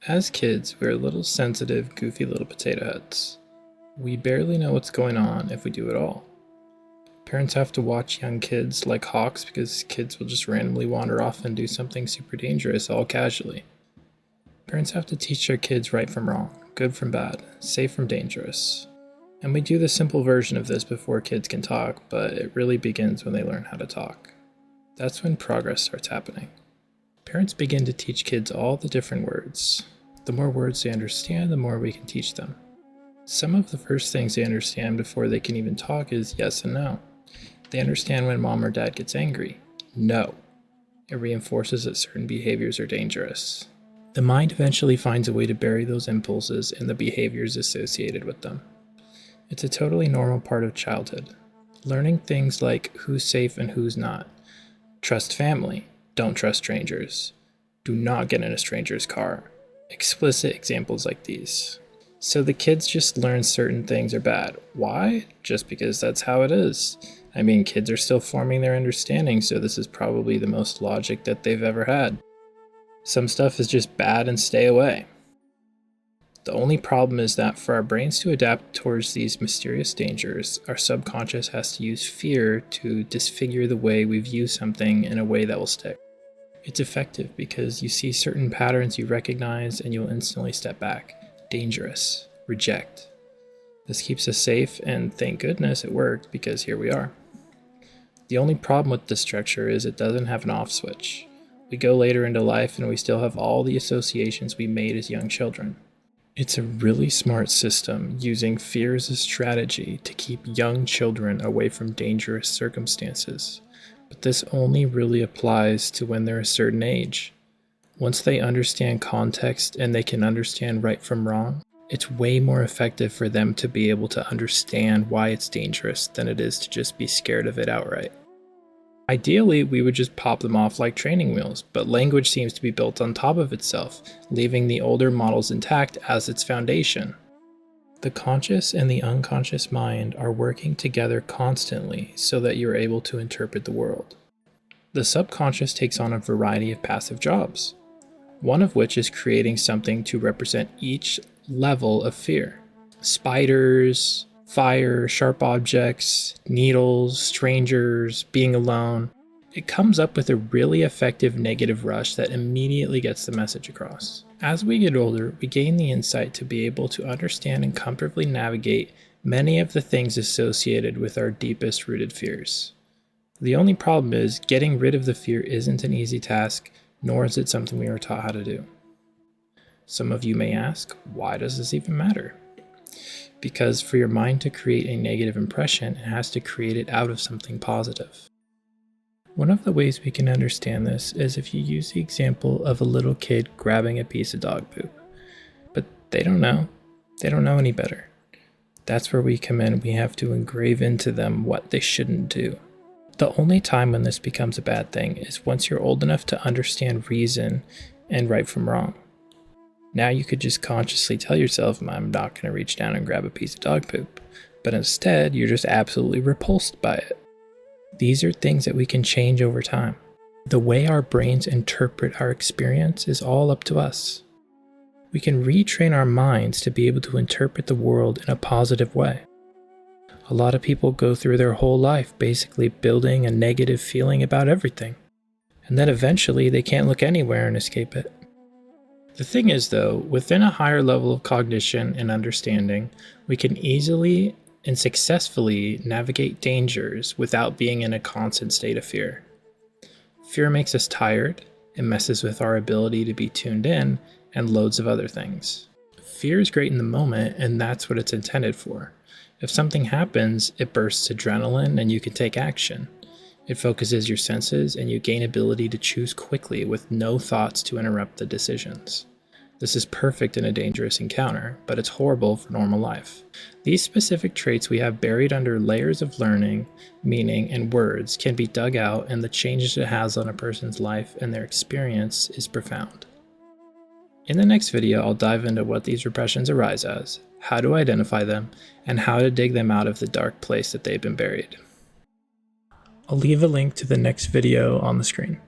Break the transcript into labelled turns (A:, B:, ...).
A: As kids, we're little sensitive, goofy little potato heads. We barely know what's going on if we do at all. Parents have to watch young kids like hawks because kids will just randomly wander off and do something super dangerous all casually. Parents have to teach their kids right from wrong, good from bad, safe from dangerous. And we do the simple version of this before kids can talk, but it really begins when they learn how to talk. That's when progress starts happening. Parents begin to teach kids all the different words. The more words they understand, the more we can teach them. Some of the first things they understand before they can even talk is yes and no. They understand when mom or dad gets angry. No. It reinforces that certain behaviors are dangerous. The mind eventually finds a way to bury those impulses and the behaviors associated with them. It's a totally normal part of childhood. Learning things like who's safe and who's not. Trust family. Don't trust strangers. Do not get in a stranger's car. Explicit examples like these. So the kids just learn certain things are bad. Why? Just because that's how it is. I mean, kids are still forming their understanding, so this is probably the most logic that they've ever had. Some stuff is just bad and stay away. The only problem is that for our brains to adapt towards these mysterious dangers, our subconscious has to use fear to disfigure the way we view something in a way that will stick. It's effective because you see certain patterns you recognize and you'll instantly step back. Dangerous. Reject. This keeps us safe, and thank goodness it worked because here we are. The only problem with this structure is it doesn't have an off switch. We go later into life and we still have all the associations we made as young children. It's a really smart system using fear as a strategy to keep young children away from dangerous circumstances. But this only really applies to when they're a certain age. Once they understand context and they can understand right from wrong, it's way more effective for them to be able to understand why it's dangerous than it is to just be scared of it outright. Ideally, we would just pop them off like training wheels, but language seems to be built on top of itself, leaving the older models intact as its foundation. The conscious and the unconscious mind are working together constantly so that you're able to interpret the world. The subconscious takes on a variety of passive jobs, one of which is creating something to represent each level of fear. Spiders, fire, sharp objects, needles, strangers, being alone. It comes up with a really effective negative rush that immediately gets the message across. As we get older, we gain the insight to be able to understand and comfortably navigate many of the things associated with our deepest rooted fears. The only problem is getting rid of the fear isn't an easy task, nor is it something we are taught how to do. Some of you may ask, why does this even matter? Because for your mind to create a negative impression, it has to create it out of something positive. One of the ways we can understand this is if you use the example of a little kid grabbing a piece of dog poop. But they don't know. They don't know any better. That's where we come in. We have to engrave into them what they shouldn't do. The only time when this becomes a bad thing is once you're old enough to understand reason and right from wrong. Now you could just consciously tell yourself, I'm not going to reach down and grab a piece of dog poop. But instead, you're just absolutely repulsed by it. These are things that we can change over time. The way our brains interpret our experience is all up to us. We can retrain our minds to be able to interpret the world in a positive way. A lot of people go through their whole life basically building a negative feeling about everything. And then eventually they can't look anywhere and escape it. The thing is though, within a higher level of cognition and understanding, we can easily and successfully navigate dangers without being in a constant state of fear. Fear makes us tired, it messes with our ability to be tuned in, and loads of other things. Fear is great in the moment, and that's what it's intended for. If something happens, it bursts adrenaline and you can take action. It focuses your senses and you gain ability to choose quickly with no thoughts to interrupt the decisions. This is perfect in a dangerous encounter, but it's horrible for normal life. These specific traits we have buried under layers of learning, meaning, and words can be dug out, and the changes it has on a person's life and their experience is profound. In the next video, I'll dive into what these repressions arise as, how to identify them, and how to dig them out of the dark place that they've been buried. I'll leave a link to the next video on the screen.